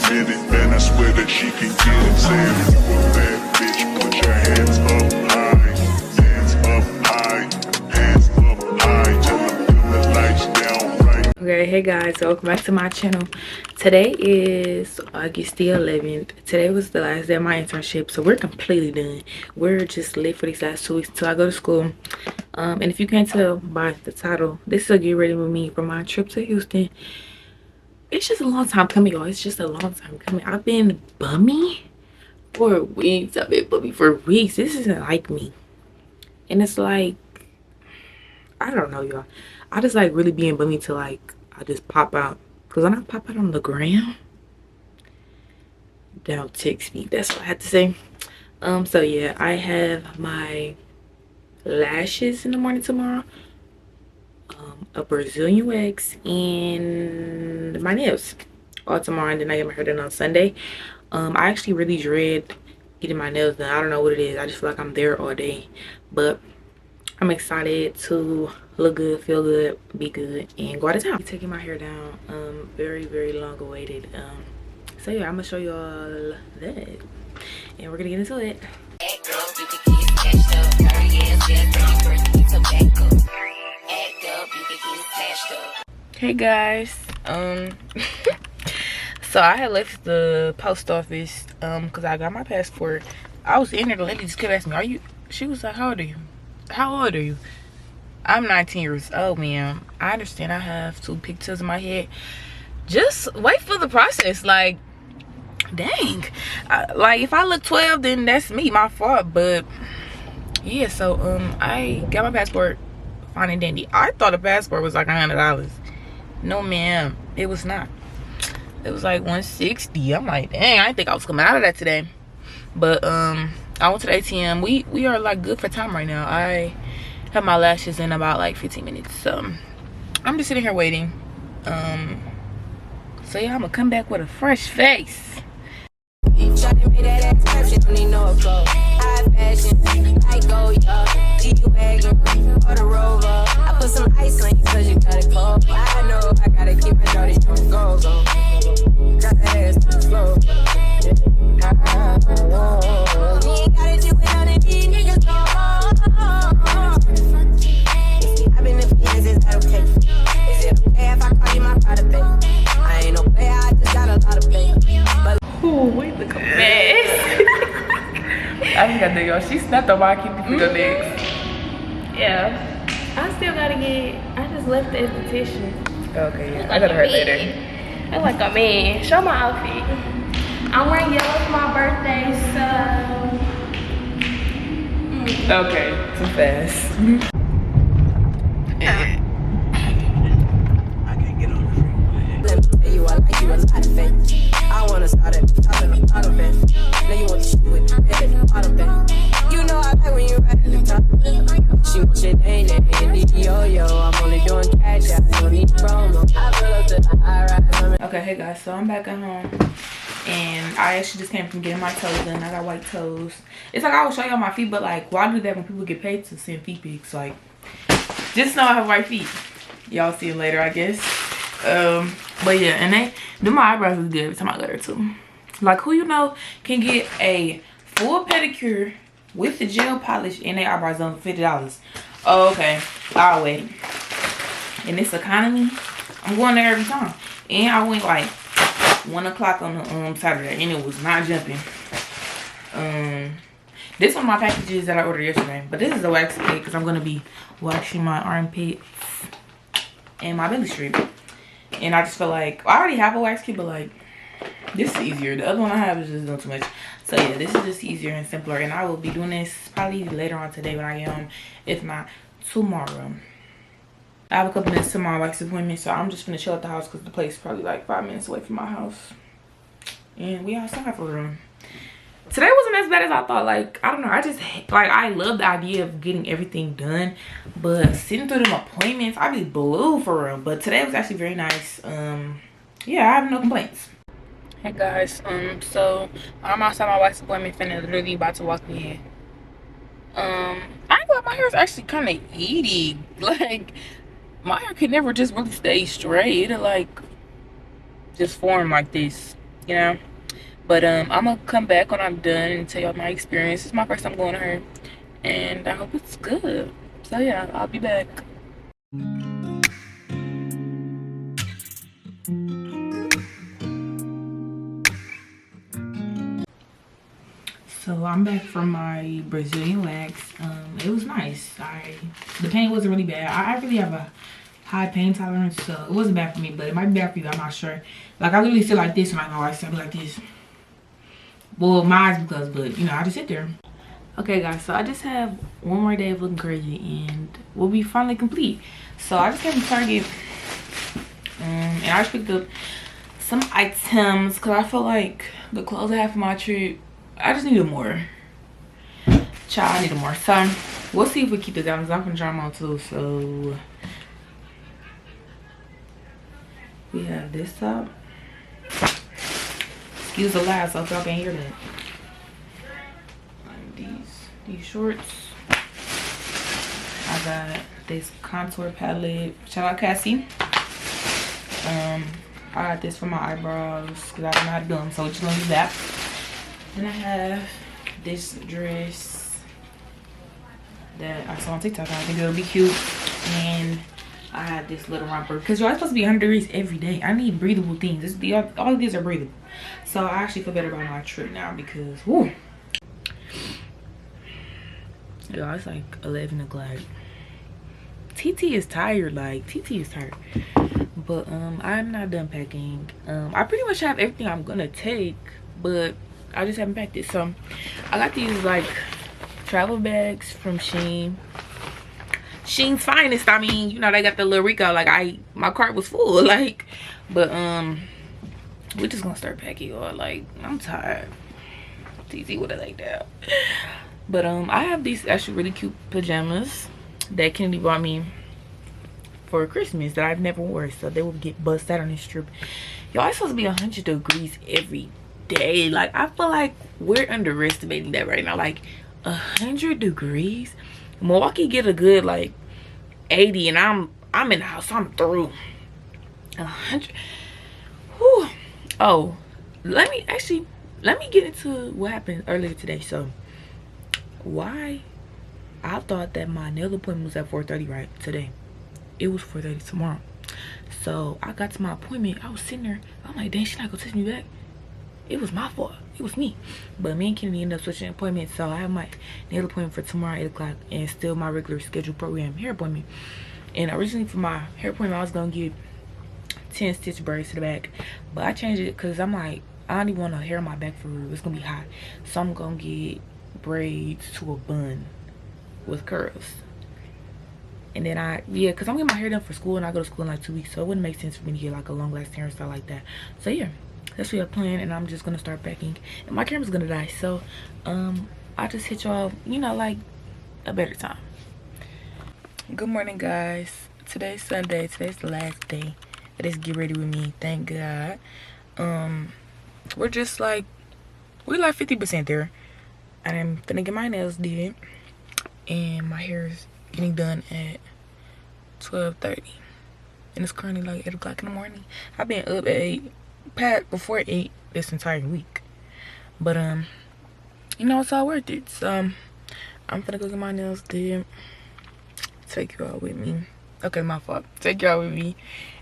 minute, man, I swear that she can get it. Say if you a bad bitch, put your hands up high. Hands up high. Hands up high. Till the lights down right. Okay, hey guys, welcome back to my channel. Today is August the 11th. Today was the last day of my internship, so we're completely done. We're just lit for these last 2 weeks until I go to school. And if you can't tell by the title, this is a get ready with me for my trip to Houston. It's just a long time coming, y'all. It's just a long time coming. I've been bummy for weeks. I've been bummy for weeks. This isn't like me. And it's like, I don't know, y'all. I just like really being bummy to like, I just pop out. Because when I pop out on the gram, don't text me. That's what I had to say. So yeah, I have my lashes in the morning tomorrow. A Brazilian wax and my nails all tomorrow, and then I get my hair done on Sunday. I actually really dread getting my nails done. I don't know what it is. I just feel like I'm there all day, but I'm excited to look good, feel good, be good, and go out of town. Taking my hair down, very long awaited. So yeah, I'm gonna show y'all that, and we're gonna get into it. Hey guys, so I had left the post office because I got my passport. I was in there, the lady just kept asking me, "Are you?" She was like, "How old are you? How old are you?" I'm 19 years old, ma'am. I understand I have 2 pigtails in my head. Just wait for the process. Like, dang, like if I look 12, then that's me, my fault. But yeah, so I got my passport, fine and dandy. I thought a passport was like $100. No, ma'am, it was not. It was like $160. I'm like, dang, I didn't think I was coming out of that today. But I went to the ATM. We are like good for time right now. I have my lashes in about like 15 minutes. So I'm just sitting here waiting. So yeah, I'm gonna come back with a fresh face. I put some ice on you cause you got it cold. I know I gotta keep my dirty on go. Got the ass to the floor. You ain't gotta do it on these niggas no more. I've been in fiends, is that okay? Is it okay if I call you my pride, babe? I ain't no player, I just got a lot of pain. But ooh, wait, look a mess. I just got there, y'all. She snapped on my keep the finger next. Yeah. I still gotta get, I just left the esthetician. Okay, yeah. I gotta hurt later. I like a man. Show my outfit. I'm wearing yellow for my birthday, so. Okay, too fast. I can't get on the freeway. Let me tell you, I like you a lot of things. I wanna start at the top of the auto band. Now you want to shoot with the bed in the auto band. You know I like when you're right at the top. She wants shit ain't it, yo-yo. I'm only doing cash, I don't need promo. I pull up to the high-rise. Okay, hey guys, so I'm back at home. And I actually just came from getting my toes done. I got white toes. It's like I will show y'all my feet, but like, why do that when people get paid to send feet pics? Like, just know I have white feet. Y'all see it later, I guess. But yeah, and they do my eyebrows is good every time I go there too. Like, who you know can get a full pedicure with the gel polish and their eyebrows done for $50? Oh, okay, I'll wait. And this economy, I'm going there every time. And I went like 1 o'clock on the Saturday, and it was not jumping. This one of my packages that I ordered yesterday, but this is a wax kit because I'm gonna be waxing my armpits and my belly strip. And I just feel like, well, I already have a wax kit, but like, this is easier. The other one I have is just doing too much. So yeah, this is just easier and simpler, and I will be doing this probably later on today when I get home, if not tomorrow. I have a couple minutes to my wax appointment, so I'm just gonna chill at the house because the place is probably like 5 minutes away from my house. And we outside for a room. Today wasn't as bad as I thought. Like, I don't know, I just like, I love the idea of getting everything done, but sitting through them appointments, I be blue for real. But today was actually very nice. Yeah, I have no complaints. Hey guys, so I'm outside my wax appointment, finna literally about to walk in. I ain't gonna lie, my hair is actually kind of itty. Like, my hair can never just really stay straight. It'll like just form like this. you know. But I'm gonna come back when I'm done and tell y'all my experience. It's my first time going to her, and I hope it's good. So yeah, I'll be back. So I'm back from my Brazilian wax. It was nice. The pain wasn't really bad. I really have a high pain tolerance, so it wasn't bad for me, but it might be bad for you. I'm not sure. Like I literally sit like this when I go wax. I be like this. Well, my eyes because, but you know, I just sit there. Okay, guys. So I just have one more day of looking crazy, and we'll be finally complete. So I just came to Target, and I just picked up some items because I feel like the clothes I have for my trip, I just needed more. Child, I needed more. So we'll see if we keep the diamonds. I'm gonna try them on too. So we have this top. Excuse the last, so if y'all can hear that. And these shorts. I got this contour palette. Shout out Cassie. I got this for my eyebrows because I don't know how to do them, so we're just gonna use that. Then I have this dress that I saw on TikTok. I think it'll be cute. And I have this little romper because y'all supposed to be 100 degrees every day. I need breathable things. All of these are breathable. So I actually feel better about my trip now because, whoo. Y'all, it's like 11 o'clock. TT is tired. Like, TT is tired. But I'm not done packing. I pretty much have everything I'm gonna take, but I just haven't packed it. So I got these like travel bags from Shein. Shein's finest. I mean, you know, they got the little Rico. Like my cart was full. Like, but we're just gonna start packing, or like I'm tired. TT would have like that. But I have these actually really cute pajamas that Kennedy bought me for Christmas that I've never wore, so they will get bust out on this trip. Y'all, it's supposed to be 100 degrees every day. Like, I feel like we're underestimating that right now. Like 100 degrees. Milwaukee get a good like 80, and I'm in the house, so I'm through. 100. Whew. Oh, let me get into what happened earlier today. So why I thought that my nail appointment was at 4:30 right today. It was 4:30 tomorrow. So I got to my appointment. I was sitting there. I'm like, dang, she not gonna text me back. It was my fault. It was me. But me and Kennedy ended up switching appointments. So I have my nail appointment for tomorrow at 8 o'clock and still my regular scheduled program hair appointment. And originally for my hair appointment, I was gonna get 10 stitch braids to the back. But I changed it because I'm like, I don't even want to hair on my back for real. It's gonna be hot. So I'm gonna get braids to a bun with curls. And then because I'm getting my hair done for school, and I go to school in like 2 weeks, so it wouldn't make sense for me to get like a long lasting hairstyle like that. So yeah, that's what I plan, and I'm just gonna start packing, and my camera's gonna die, so I just hit y'all, you know, like a better time. Good morning, guys. Today's Sunday. Today's the last day of this Get Ready With Me, thank God. We're just like, we're like 50% there. I'm finna get my nails did, and my hair is getting done at 12:30, and it's currently like 8 o'clock in the morning. I've been up at 8, packed before 8 this entire week, but you know, it's all worth it. So I'm gonna go get my nails did, take you all with me. Okay, my fault. Take you all with me,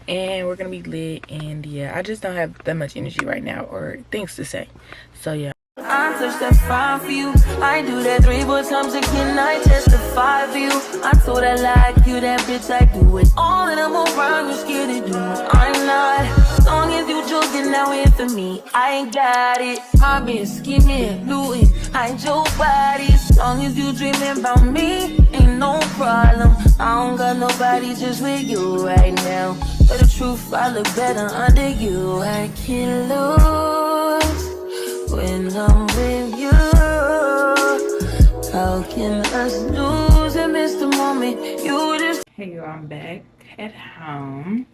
and we're gonna be lit. And yeah, I just don't have that much energy right now or things to say, so yeah. I touch that fine for you. I do that 3-4 times again. I testify for you. I told I like you, that bitch. I do it all, and I'm around. You're scared to do it. I'm not. As long as you joking now in for me, I ain't got it. I've been scheming, looting, hide your body. As long as you dreaming about me, ain't no problem. I don't got nobody just with you right now. But the truth, I look better under you. I can't lose when I'm with you. How can us lose and miss the moment you just... Hey y'all, I'm back at home.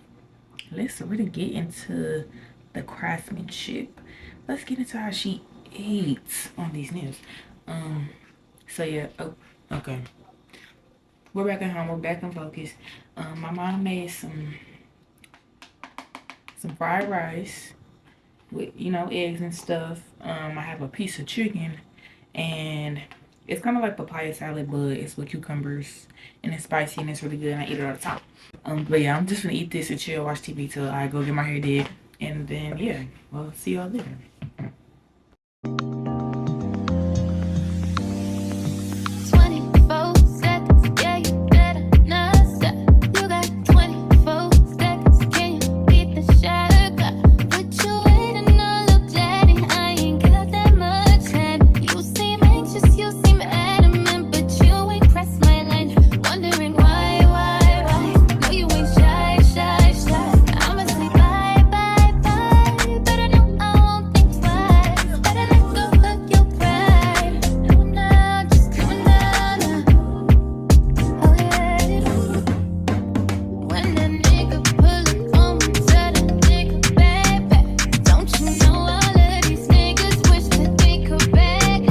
Let's really get into the craftsmanship. Let's get into how she eats on these nails. So yeah, oh, okay. We're back at home, we're back in focus. My mom made some fried rice. with, you know, eggs and stuff. I have a piece of chicken, and it's kind of like papaya salad, but it's with cucumbers, and it's spicy and it's really good, and I eat it all the time. But yeah, I'm just gonna eat this and chill, watch TV till I go get my hair did, and then yeah, we'll see y'all later. 24 seconds, yeah, you better not stop. You got 24 seconds, can you beat the shot? Put you waiting on look daddy, I ain't got that much time. You seem anxious, you seem adamant, but you ain't pressed my line. Wondering why? No, you ain't shy. I'ma say bye. Better know I won't think twice. Better let go of your pride. Do it now, just do it now. Oh yeah. When that nigga pull up on me, tell that nigga baby, don't you know all of these niggas wish that they could beg?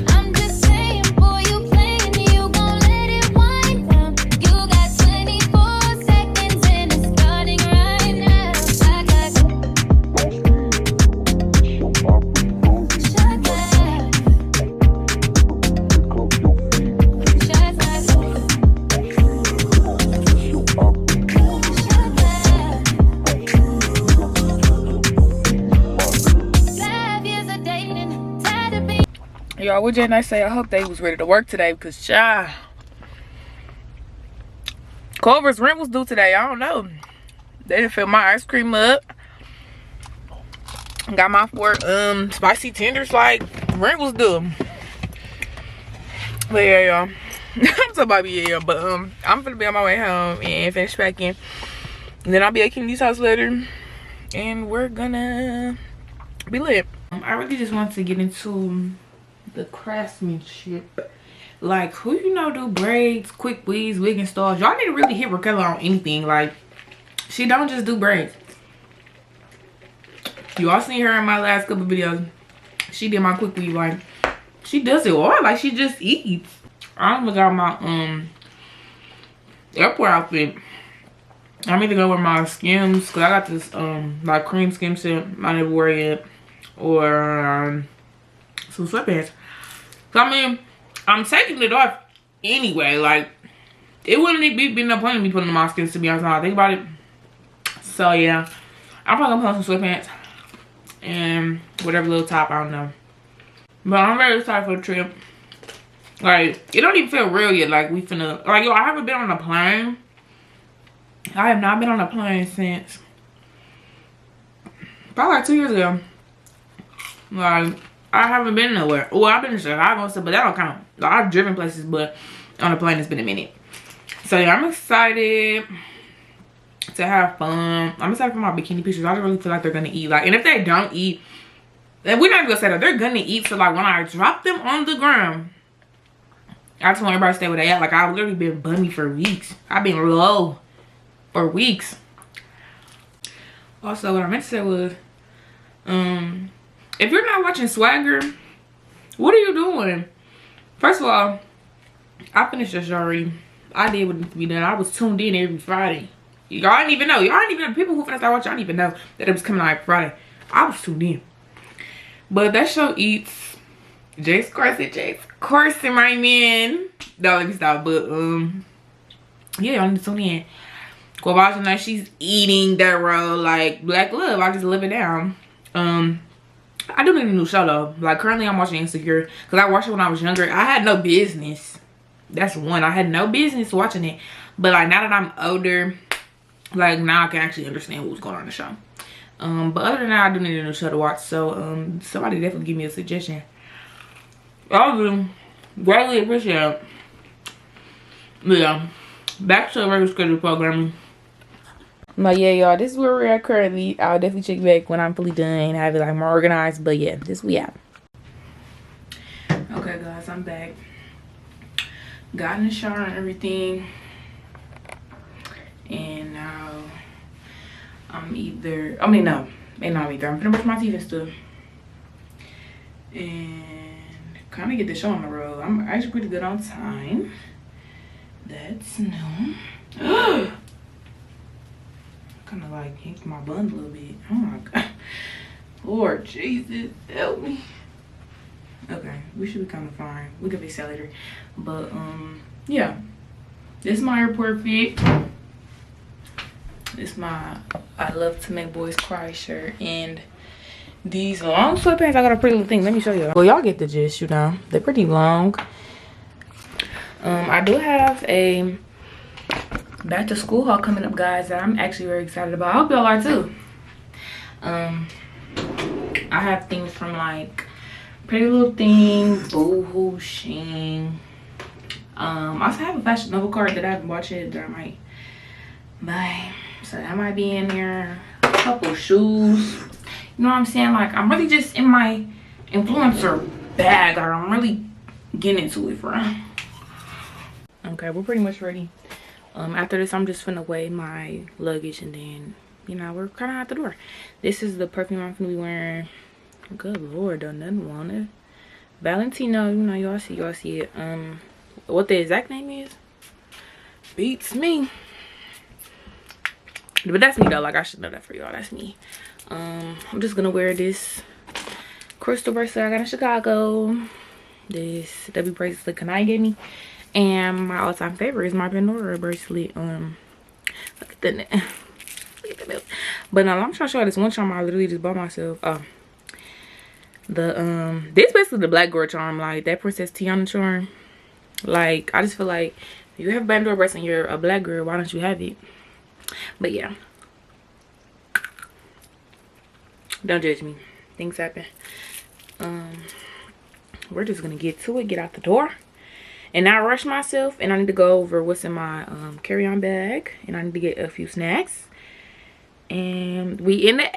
I'm just saying, boy, you playing, you gon' let it wind down. You got 24 seconds and it's starting right now. Shot glass, shot glass, shot glass. 5 years of dating, tired of being. Y'all, what Jen I say? I hope they was ready to work today, because Culver's rent was due today. I don't know. They didn't fill my ice cream up. Got my 4 spicy tenders, like rent was due. But yeah, y'all. I'm so baby, yeah, but I'm gonna be on my way home and finish packing. And then I'll be at Kennedy's house later, and we're gonna be lit. I really just want to get into the craftsmanship. Like, who you know do braids, quick weaves, wig installs? Y'all need to really hit Raquel on anything. Like, she don't just do braids. You all seen her in my last couple videos. She did my quick weave. Like, she does it all. Like, she just eats. I even got my airport outfit. I'm either gonna wear my Skims, because I got this like cream skim set I never wear yet, or some sweatpants. So I mean, I'm taking it off anyway. Like, it wouldn't be no point in me putting on my skins, to be honest. Now I think about it. So yeah, I'm probably gonna put on some sweatpants and whatever little top, I don't know. But I'm very excited for the trip. Like, it don't even feel real yet. Like, we finna, like, yo, I haven't been on a plane. I have not been on a plane since probably like 2 years ago. Like, I haven't been nowhere. Well, I've been to Chicago and stuff, but that don't count. Like, I've driven places, but on a plane it's been a minute. So yeah, I'm excited to have fun. I'm excited for my bikini pictures. I don't really feel like they're gonna eat. Like, and if they don't eat, then we're not gonna say that they're gonna eat. So like, when I drop them on the ground, I just want everybody to stay where they at. Like, I've literally been bummy for weeks. I've been low for weeks. Also, what I meant to say was, if you're not watching Swagger, what are you doing? First of all, I finished the show already. I did what needed to be done. I was tuned in every Friday. Y'all didn't even know. Y'all didn't even know. People who finished that watch, y'all didn't even know that it was coming out every Friday. I was tuned in. But that show eats. Jace Carson, my man. No, let me stop. But yeah, y'all need to tune in. Go watching that. She's eating that role like Black Love. I just live it down. I do need a new show though. Like, currently I'm watching Insecure because I watched it when I was younger. I had no business. That's one. I had no business watching it. But like, now that I'm older, like, now I can actually understand what was going on in the show. But other than that, I do need a new show to watch. So somebody definitely give me a suggestion. I do greatly appreciate it. But yeah, back to the regular schedule programming. But yeah, y'all, this is where we're at currently. I'll definitely check back when I'm fully done, have it like more organized. But yeah, this we have. Okay guys, I'm back. Got in the shower and everything. And now I'm either, I'm gonna brush my teeth and stuff. And kind of get the show on the road. I'm actually pretty good on time. That's new. Kind of like hinked my bun a little bit. Oh my god. Lord Jesus, help me. Okay, we should be kind of fine. We could be sad later. But yeah. This is my airport fit. This is my I love to make boys cry shirt. And these long sweatpants, I got a pretty little thing. Let me show you. Well, y'all get the gist, you know. They're pretty long. I do have a back to school haul coming up, guys, that I'm actually very excited about. I hope y'all are too. I have things from like Pretty Little Thing, Boohoo, Shein. I also have a Fashion Nova card that I haven't watched it that I might buy. So that might be in there. A couple shoes. You know what I'm saying? Like, I'm really just in my influencer bag. Or I'm really getting into it, bro. Okay, we're pretty much ready. After this, I'm just finna weigh my luggage and then, you know, we're kind of out the door. This is the perfume I'm gonna be wearing. Good Lord, though, nothing on it. Valentino, you know, y'all see it. What the exact name is beats me, but that's me though. Like, I should know that for y'all. That's me. I'm just gonna wear this crystal bracelet I got in Chicago. This W bracelet Kanai gave me, and my all-time favorite is my Pandora bracelet. Look at the nail. But now I'm trying to show you this one charm I literally just bought myself. This basically the black girl charm, like that Princess Tiana charm. Like, I just feel like if you have a Pandora bracelet and you're a black girl, why don't you have it? But yeah, don't judge me, things happen. We're just gonna get to it, get out the door, and not rush myself. And I need to go over what's in my carry-on bag, and I need to get a few snacks. And we in the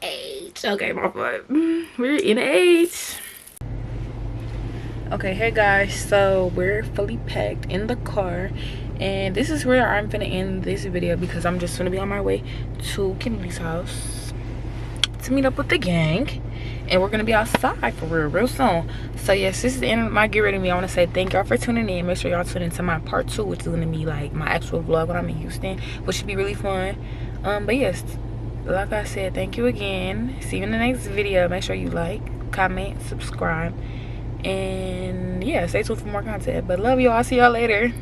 H. Okay, my fault. We're in the H. Okay, hey guys, so we're fully packed in the car, and this is where I'm gonna end this video because I'm just gonna be on my way to Kennedy's house to meet up with the gang, and we're gonna be outside for real soon. So yes, this is the end of my Get Ready Me. I want to say thank y'all for tuning in. Make sure y'all tune into my part 2, which is gonna be like my actual vlog when I'm in Houston, which should be really fun. But yes, like I said, thank you again. See you in the next video. Make sure you like, comment, subscribe, and yeah, stay tuned for more content. But love y'all. I'll see y'all later.